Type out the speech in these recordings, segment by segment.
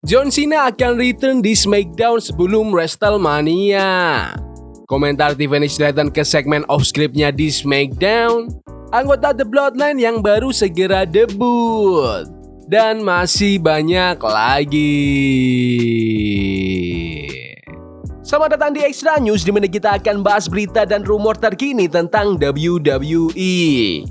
John Cena akan return di SmackDown sebelum WrestleMania. Komentar Tiffany Stratton ke segmen off-scriptnya di SmackDown. Anggota The Bloodline yang baru segera debut. Dan masih banyak lagi. Selamat datang di Extra News, di mana kita akan bahas berita dan rumor terkini tentang WWE.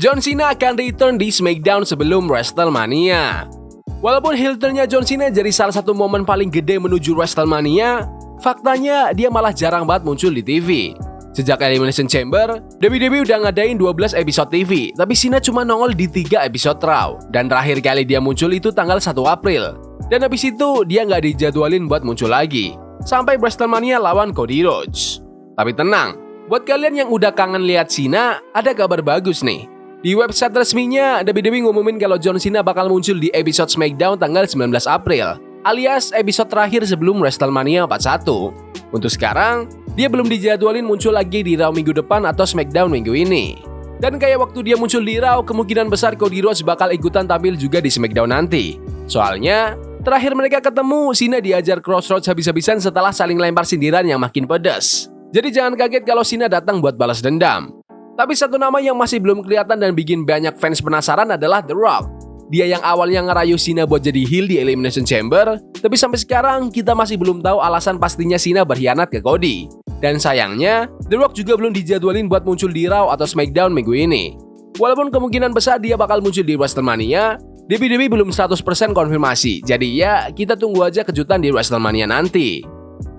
John Cena akan return di SmackDown sebelum WrestleMania. Walaupun heel turn-nya John Cena jadi salah satu momen paling gede menuju WrestleMania, faktanya dia malah jarang banget muncul di TV. Sejak Elimination Chamber, WWE udah ngadain 12 episode TV, tapi Cena cuma nongol di 3 episode Raw. Dan terakhir kali dia muncul itu tanggal 1 April. Dan habis itu dia nggak dijadwalin buat muncul lagi, sampai WrestleMania lawan Cody Rhodes. Tapi tenang, buat kalian yang udah kangen lihat Cena, ada kabar bagus nih. Di website resminya, WWE ngumumin kalau John Cena bakal muncul di episode SmackDown tanggal 19 April, alias episode terakhir sebelum WrestleMania 41. Untuk sekarang, dia belum dijadwalin muncul lagi di Raw minggu depan atau SmackDown minggu ini. Dan kayak waktu dia muncul di Raw, kemungkinan besar Cody Rhodes bakal ikutan tampil juga di SmackDown nanti. Soalnya, terakhir mereka ketemu, Cena diajar Crossroads habis-habisan setelah saling lempar sindiran yang makin pedas. Jadi jangan kaget kalau Cena datang buat balas dendam. Tapi satu nama yang masih belum kelihatan dan bikin banyak fans penasaran adalah The Rock. Dia yang awalnya ngerayu Cena buat jadi heel di Elimination Chamber, tapi sampai sekarang kita masih belum tahu alasan pastinya Cena berkhianat ke Cody. Dan sayangnya, The Rock juga belum dijadwalin buat muncul di Raw atau SmackDown minggu ini. Walaupun kemungkinan besar dia bakal muncul di WrestleMania, WWE belum 100% konfirmasi, jadi ya kita tunggu aja kejutan di WrestleMania nanti.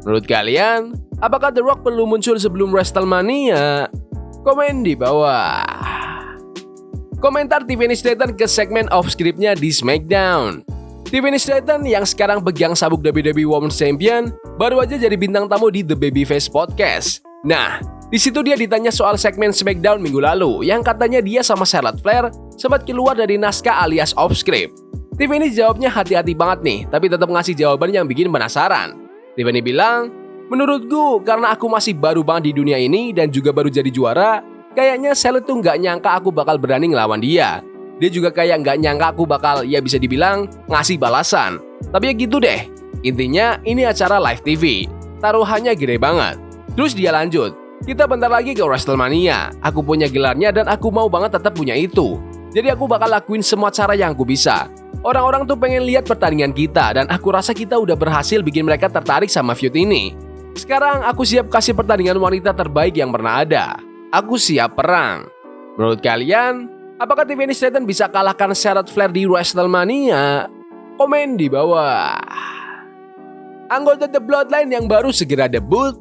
Menurut kalian, apakah The Rock perlu muncul sebelum WrestleMania? Komen di bawah. Komentar Tiffany Stratton ke segmen off-scriptnya di SmackDown. Tiffany Stratton yang sekarang pegang sabuk WWE Women's Champion baru aja jadi bintang tamu di The Babyface Podcast. Nah, di situ dia ditanya soal segmen SmackDown minggu lalu yang katanya dia sama Charlotte Flair sempat keluar dari naskah alias off-script. Tiffany jawabnya hati-hati banget nih, tapi tetap ngasih jawaban yang bikin penasaran. Tiffany bilang, "Menurutku, karena aku masih baru banget di dunia ini dan juga baru jadi juara, kayaknya Charlotte tuh nggak nyangka aku bakal berani ngelawan dia. Dia juga kayak nggak nyangka aku bakal, ya bisa dibilang, ngasih balasan. Tapi ya gitu deh, intinya ini acara live TV, taruhannya gede banget." Terus dia lanjut, "Kita bentar lagi ke WrestleMania, aku punya gelarnya dan aku mau banget tetap punya itu. Jadi aku bakal lakuin semua cara yang aku bisa. Orang-orang tuh pengen lihat pertandingan kita dan aku rasa kita udah berhasil bikin mereka tertarik sama feud ini. Sekarang aku siap kasih pertandingan wanita terbaik yang pernah ada. Aku siap perang." Menurut kalian, apakah Tiffany Stratton bisa kalahkan Charlotte Flair di WrestleMania? Komen di bawah. Anggota The Bloodline yang baru segera debut.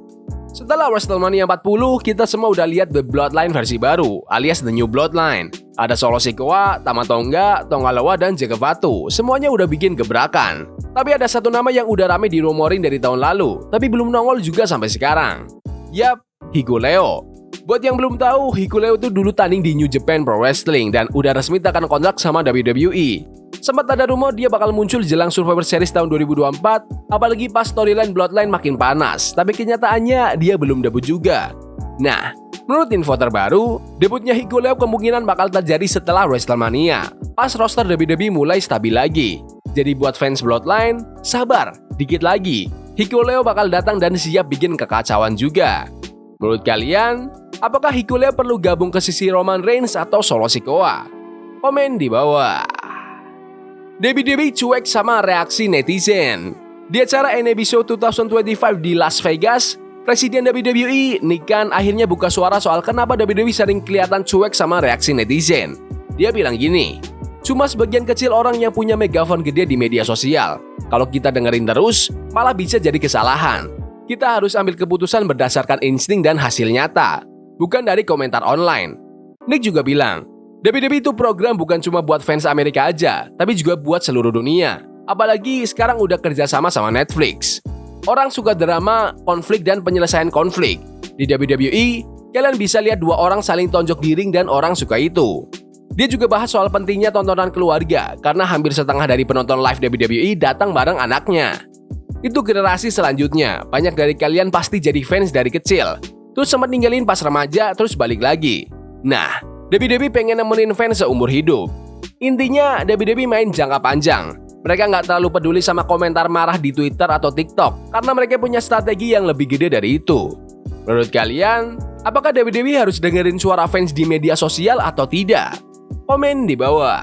Setelah WrestleMania 40, kita semua udah lihat The Bloodline versi baru, alias The New Bloodline. Ada Solo Sikoa, Tama Tonga, Tonga Loa, dan Jaga Fatu. Semuanya udah bikin gebrakan. Tapi ada satu nama yang udah rame dirumorin dari tahun lalu, tapi belum nongol juga sampai sekarang. Yap, Hikuleo. Buat yang belum tahu, Hikuleo itu dulu tanding di New Japan Pro Wrestling dan udah resmi tekan kontrak sama WWE. Sempat ada rumor dia bakal muncul jelang Survivor Series tahun 2024, apalagi pas storyline Bloodline makin panas, tapi kenyataannya dia belum debut juga. Nah, menurut info terbaru, debutnya Hikuleo kemungkinan bakal terjadi setelah WrestleMania, pas roster WWE mulai stabil lagi. Jadi buat fans Bloodline, sabar, dikit lagi. Hikuleo bakal datang dan siap bikin kekacauan juga. Menurut kalian, apakah Hikuleo perlu gabung ke sisi Roman Reigns atau Solo Sikoa? Komen di bawah. WWE cuek sama reaksi netizen. Di acara NXT Show 2025 di Las Vegas, Presiden WWE, Nick Khan, akhirnya buka suara soal kenapa WWE sering kelihatan cuek sama reaksi netizen. Dia bilang gini, "Cuma sebagian kecil orang yang punya megafon gede di media sosial. Kalau kita dengerin terus, malah bisa jadi kesalahan. Kita harus ambil keputusan berdasarkan insting dan hasil nyata, bukan dari komentar online." Nick juga bilang, WWE itu program bukan cuma buat fans Amerika aja, tapi juga buat seluruh dunia. Apalagi sekarang udah kerjasama sama Netflix. Orang suka drama, konflik, dan penyelesaian konflik. Di WWE, kalian bisa lihat dua orang saling tonjok di ring dan orang suka itu. Dia juga bahas soal pentingnya tontonan keluarga, karena hampir setengah dari penonton live WWE datang bareng anaknya. Itu generasi selanjutnya, banyak dari kalian pasti jadi fans dari kecil, terus sempat ninggalin pas remaja, terus balik lagi. Nah, WWE pengen nemenin fans seumur hidup. Intinya, WWE main jangka panjang. Mereka nggak terlalu peduli sama komentar marah di Twitter atau TikTok karena mereka punya strategi yang lebih gede dari itu. Menurut kalian, apakah WWE harus dengerin suara fans di media sosial atau tidak? Komen di bawah.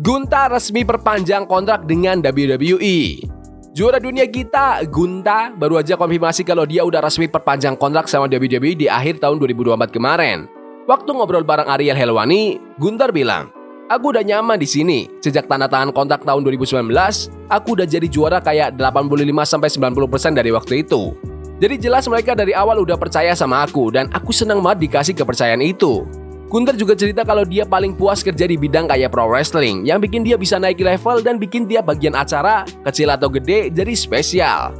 Gunther resmi perpanjang kontrak dengan WWE. Juara dunia kita, Gunther, baru aja konfirmasi kalau dia udah resmi perpanjang kontrak sama WWE di akhir tahun 2024 kemarin. Waktu ngobrol bareng Ariel Helwani, Gunther bilang, "Aku udah nyaman di sini. Sejak tanda tangan kontrak tahun 2019, aku udah jadi juara kayak 85-90% dari waktu itu. Jadi jelas mereka dari awal udah percaya sama aku dan aku senang banget dikasih kepercayaan itu." Gunther juga cerita kalau dia paling puas kerja di bidang kayak pro wrestling yang bikin dia bisa naik level dan bikin tiap bagian acara, kecil atau gede, jadi spesial.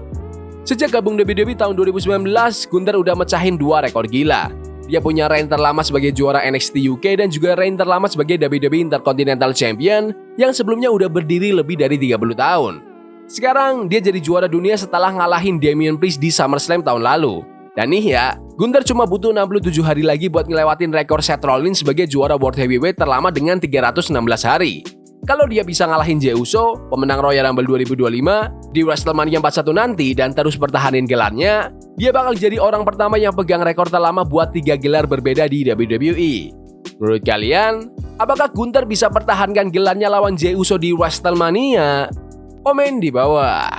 Sejak gabung WWE tahun 2019, Gunther udah mecahin 2 rekor gila. Dia punya reign terlama sebagai juara NXT UK dan juga reign terlama sebagai WWE Intercontinental Champion yang sebelumnya udah berdiri lebih dari 30 tahun. Sekarang dia jadi juara dunia setelah ngalahin Damian Priest di SummerSlam tahun lalu. Dan nih ya, Gunther cuma butuh 67 hari lagi buat ngelewatin rekor Seth Rollins sebagai juara World Heavyweight terlama dengan 316 hari. Kalau dia bisa ngalahin Jey Uso, pemenang Royal Rumble 2025, di WrestleMania 41 nanti dan terus pertahanin gelarnya, dia bakal jadi orang pertama yang pegang rekor terlama buat 3 gelar berbeda di WWE. Menurut kalian, apakah Gunther bisa pertahankan gelarnya lawan Jey Uso di WrestleMania? Komen di bawah.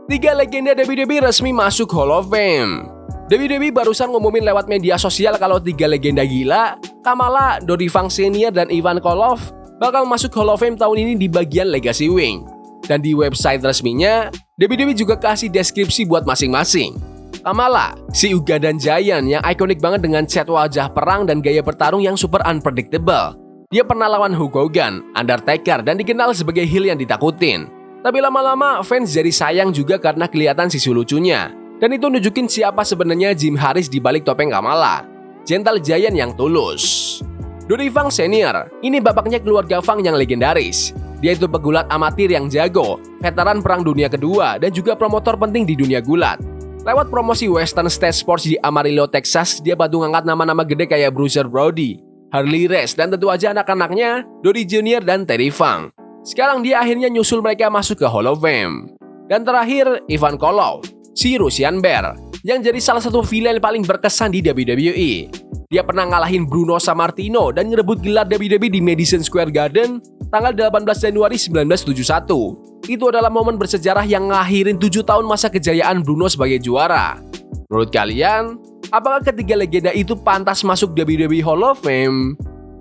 3 legenda WWE resmi masuk Hall of Fame. WWE barusan ngumumin lewat media sosial kalau 3 legenda gila, Kamala, Dory Funk Senior, dan Ivan Koloff, bakal masuk Hall of Fame tahun ini di bagian Legacy Wing. Dan di website resminya, WWE juga kasih deskripsi buat masing-masing. Kamala, si Ugandan Giant yang ikonik banget dengan set wajah perang dan gaya bertarung yang super unpredictable. Dia pernah lawan Hulk Hogan, Undertaker, dan dikenal sebagai heel yang ditakutin. Tapi lama-lama fans jadi sayang juga karena kelihatan sisi lucunya. Dan itu nunjukin siapa sebenarnya Jim Harris di balik topeng Kamala. Gentle Giant yang tulus. Dory Funk Senior, ini bapaknya keluarga Funk yang legendaris. Dia itu pegulat amatir yang jago, veteran Perang Dunia Kedua, dan juga promotor penting di dunia gulat. Lewat promosi Western State Sports di Amarillo, Texas, dia bantu ngangkat nama-nama gede kayak Bruiser Brody, Harley Race, dan tentu aja anak-anaknya, Dory Jr. dan Terry Funk. Sekarang dia akhirnya nyusul mereka masuk ke Hall of Fame. Dan terakhir, Ivan Koloff, si Russian Bear, yang jadi salah satu villain paling berkesan di WWE. Dia pernah ngalahin Bruno Sammartino dan ngerebut gelar WWE di Madison Square Garden tanggal 18 Januari 1971. Itu adalah momen bersejarah yang ngakhirin 7 tahun masa kejayaan Bruno sebagai juara. Menurut kalian, apakah ketiga legenda itu pantas masuk WWE Hall of Fame?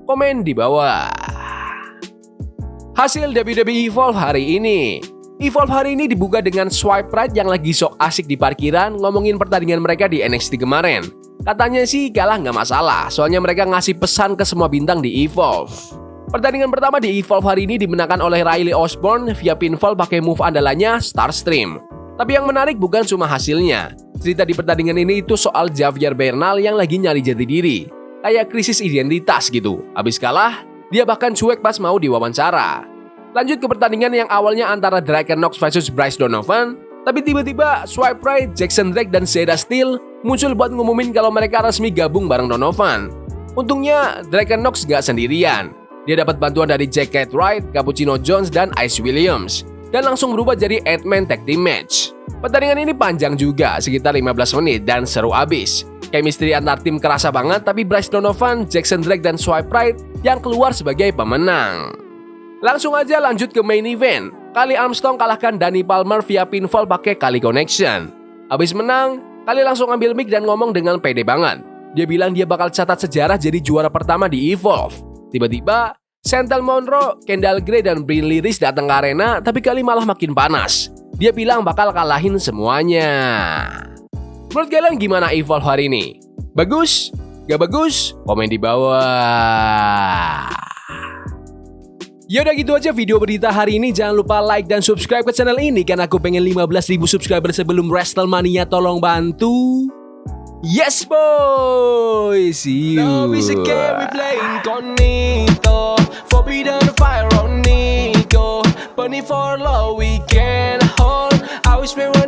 Komen di bawah. Hasil WWE Evolve hari ini. Evolve hari ini dibuka dengan Swipe Right yang lagi sok asik di parkiran ngomongin pertandingan mereka di NXT kemarin. Katanya sih kalah nggak masalah, soalnya mereka ngasih pesan ke semua bintang di Evolve. Pertandingan pertama di Evolve hari ini dimenangkan oleh Riley Osborne via pinfall pakai move andalannya Starstream. Tapi yang menarik bukan cuma hasilnya. Cerita di pertandingan ini itu soal Javier Bernal yang lagi nyari jati diri. Kayak krisis identitas gitu. Abis kalah, dia bahkan cuek pas mau diwawancara. Lanjut ke pertandingan yang awalnya antara Draken Knox versus Bryce Donovan, tapi tiba-tiba Swipe Right, Jackson Drake, dan Seda Steel muncul buat ngumumin kalau mereka resmi gabung bareng Donovan. Untungnya Draken Knox gak sendirian. Dia dapat bantuan dari Jack Cartwright, Cappuccino Jones, dan Ice Williams, dan langsung berubah jadi 8-man tag team match. Pertandingan ini panjang juga, sekitar 15 menit dan seru abis. Chemistry antar tim kerasa banget, tapi Bryce Donovan, Jackson Drake, dan Swipe Right yang keluar sebagai pemenang. Langsung aja lanjut ke main event. Kali Armstrong kalahkan Danny Palmer via pinfall pakai Kali Connection. Abis menang, Kali langsung ambil mic dan ngomong dengan pede banget. Dia bilang dia bakal catat sejarah jadi juara pertama di Evolve. Tiba-tiba, Chantel Monroe, Kendall Gray, dan Brinley Reese datang ke arena, tapi Kali malah makin panas. Dia bilang bakal kalahin semuanya. Menurut kalian gimana Evolve hari ini? Bagus? Gak bagus? Komen di bawah. Ya udah gitu aja video berita hari ini. Jangan lupa like dan subscribe ke channel ini karena aku pengen 15.000 subscriber sebelum WrestleMania. Tolong bantu. Yes boy. See you. Love is a game we play incognito. Forbidden fire on Nico. Bunny for love we can hold. I wish we were